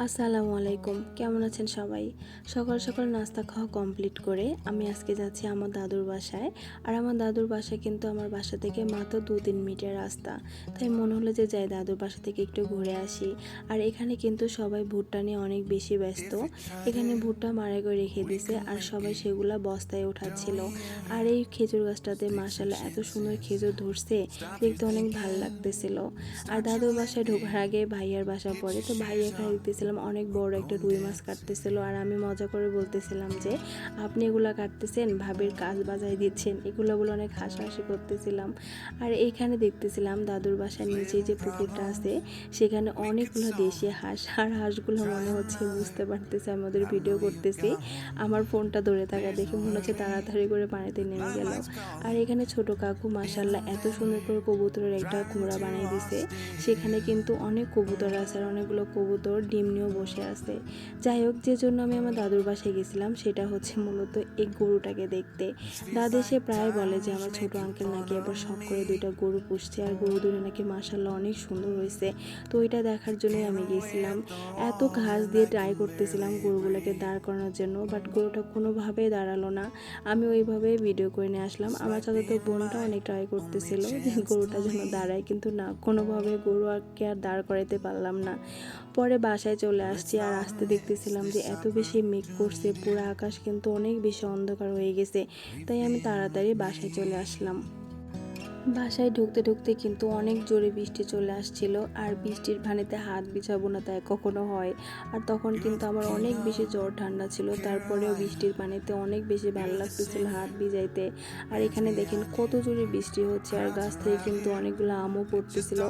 আসসালামু আলাইকুম, কেমন আছেন সবাই? সকাল সকাল নাস্তা খাওয়া কমপ্লিট করে আমি আজকে যাচ্ছি আমার দাদুর বাসায়। আর আমার দাদুর বাসা কিন্তু আমার বাসা থেকে মাত্র 2-3 মিনিটের রাস্তা। তাই মনে হলো যে যাই দাদুর বাসা থেকে একটু ঘুরে আসি। আর এখানে কিন্তু সবাই ভুট্টা নিয়ে অনেক বেশি ব্যস্ত। এখানে ভুট্টা মাড়াই করে রেখে দিছে আর সবাই সেগুলা বস্তায় ওঠাচ্ছিল। আর এই খেজুর গাছটাতে মাশাআল্লাহ এত সুন্দর খেজুর ধরছে, দেখতে অনেক ভালো লাগতেছিল। আর দাদুর বাসায় ঢোকার আগে ভাইয়ার বাসা পড়ে, তো ভাই এখানে দেখতেছিলাম অনেক বড় একটা রুই মাছ কাটতেছিল। আর আমি মজা করে বলতেছিলাম যে আপনি এগুলা কাটতেছেন, ভাবির কাজ বাজায় দিচ্ছেন, এগুলো বলে অনেক হাসাহাসি করতেছিলাম। আর এইখানে দেখতেছিলাম দাদুর বাসার নিচে যে পুকুরটা আছে সেখানে অনেকগুলো দেশি হাঁস, আর হাঁসগুলো মনে হচ্ছে বুঝতে পারতেছে আমি ওদের ভিডিও করতেছি। আমার ফোনটা ধরে থাকা দেখে মনে হচ্ছে তাড়াতাড়ি করে পানিতে নেমে গেল। আর এখানে ছোট কাকু মাশাআল্লাহ এত সুন্দর করে কবুতরের একটা ঘোড়া বানিয়ে দিছে। সেখানে কিন্তু অনেক কবুতর আছে আর অনেকগুলো কবুতর ডিম নিয়েও বসে আছে। যাই হোক, যে জন্য আমি আমার দাদুর বাসায় গেছিলাম সেটা হচ্ছে মূলত এই গরুটাকে দেখতে। দাদু এসে প্রায় বলে যে আমার ছোট আঙ্কেল নাকি এবার শখ করে 2টা গরু পুষছে আর গরু দুটো নাকি মাশাআল্লাহ অনেক সুন্দর হয়েছে। তো ওইটা দেখার জন্যই আমি গেছিলাম। এত ঘাস দিয়ে ট্রাই করতেছিলাম গরুগুলোকে দাঁড় করানোর জন্য, বাট গরুটা কোনোভাবেই দাঁড়ালো না। আমি ওইভাবেই ভিডিও করে নিয়ে আসলাম। আমার চাচাতো বোনটা অনেক ট্রাই করতেছিল যে গরুটা যেন দাঁড়ায়, কিন্তু না, কোনোভাবে গরু আর দাঁড় করাইতে পারলাম না। পরে বাসায় চলে আসছি আর আসতে দেখতেছিলাম যে এত বেশি মেঘ করছে, পুরো আকাশ কিন্তু অনেক বেশি অন্ধকার হয়ে গেছে। তাই আমি তাড়াতাড়ি বাসায় চলে আসলাম। বাসায় ঢুকতে ঢুকতে কিন্তু অনেক জোরে বৃষ্টি চলে আসছিল। আর বৃষ্টির পানিতে হাত বিছাবো না তাই কখনো হয়। আর তখন কিন্তু আমার অনেক বেশি জ্বর ঠান্ডা ছিল, তারপরেও বৃষ্টির পানিতে অনেক বেশি ভালো লাগতেছিল হাত ভিজাইতে। আর এখানে দেখেন কত জোরে বৃষ্টি হচ্ছে আর গাছ থেকে কিন্তু অনেকগুলো আমও পড়তেছিল।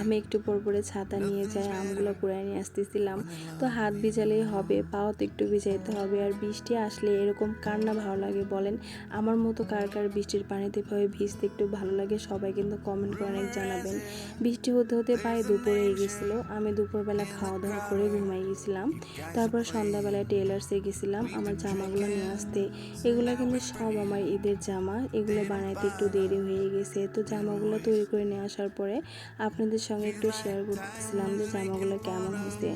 আমি একটু পর পরে ছাতা নিয়ে যাই আমগুলো কুড়ায় নিয়ে আসতেছিলাম। তো হাত ভিজালেই হবে, পাও তো একটু ভিজাইতে হবে। আর বৃষ্টি আসলে এরকম কার না ভালো লাগে বলেন? আমার মতো কার কার বৃষ্টির পানিতে ভয়ে ভিজতে একটু ভালো লাগে সবাই কিন্তু কমেন্ট করে অনেক জানাবেন। বৃষ্টি হতে হতে প্রায় দুপুর হয়ে গেছিলো। আমি দুপুরবেলা খাওয়া দাওয়া করে ঘুমাই গেছিলাম। তারপর সন্ধ্যাবেলায় টেলার্সে গেছিলাম আমার জামাগুলো নিয়ে আসতে। এগুলো কিন্তু সব আমার ঈদের জামা, এগুলো বানাইতে একটু দেরি হয়ে গেছে। তো জামাগুলো তৈরি করে নিয়ে আসার পরে আপনাদের সঙ্গে একটু শেয়ার করতেছিলাম যে জামাগুলো কেমন হয়েছে।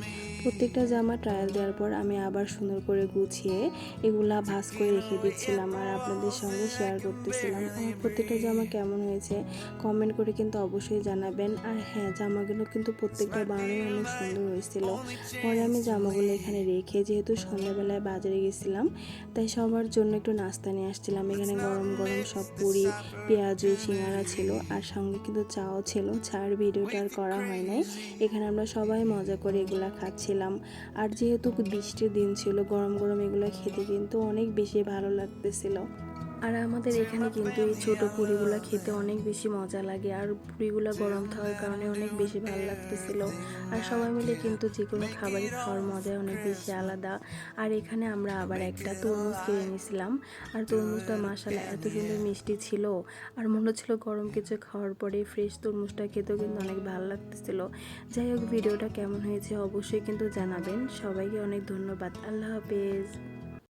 প্রত্যেকটা জামা ট্রায়াল দেওয়ার পর আমি আবার সুন্দর করে গুছিয়ে এগুলা ভাঁজ করে রেখে দিচ্ছিলাম আর আপনাদের সঙ্গে শেয়ার করতেছিলাম আমার প্রত্যেকটা জামা কেমন হয়েছে কমেন্ট করে কিন্তু অবশ্যই জানাবেন। আর হ্যাঁ, জামাগুলো কিন্তু প্রত্যেকটা বানানোই অনেক সুন্দর হয়েছিল। পরে আমি জামাগুলো এখানে রেখে, যেহেতু সন্ধ্যাবেলায় বাজারে গেছিলাম তাই সবার জন্য একটু নাস্তা নিয়ে আসছিলাম। এখানে গরম গরম সব পুরি, পেঁয়াজু, সিঙ্গারা ছিল আর সঙ্গে কিন্তু চাও ছিল। চার ভিডিওটা আর করা হয় নাই। এখানে আমরা সবাই মজা করে এগুলা খাচ্ছিলাম। আর যেহেতু বৃষ্টির দিন ছিল, গরম গরম এগুলো খেতে কিন্তু অনেক বেশি ভালো লাগতেছিল। আর আমাদের এখানে কিন্তু এই ছোট পুরিগুলা খেতে অনেক বেশি মজা লাগে আর পুরিগুলা গরম থাকার কারণে অনেক বেশি ভালো লাগতেছিল। আর সবাই মিলে কিন্তু যে কোনো খাবারই খাওয়ার মজাই অনেক বেশি আলাদা। আর এখানে আমরা আবার একটা তরমুজ কিনে নিয়েছিলাম। আর তরমুজটা মাশাআল্লাহ এত সুন্দর মিষ্টি ছিল আর মনে হচ্ছিল গরম কিছু খাওয়ার পরে ফ্রেশ তরমুজটা খেতেও কিন্তু অনেক ভালো লাগতেছিল। যাই হোক, ভিডিওটা কেমন হয়েছে অবশ্যই কিন্তু জানাবেন। সবাইকে অনেক ধন্যবাদ। আল্লাহ হাফেজ।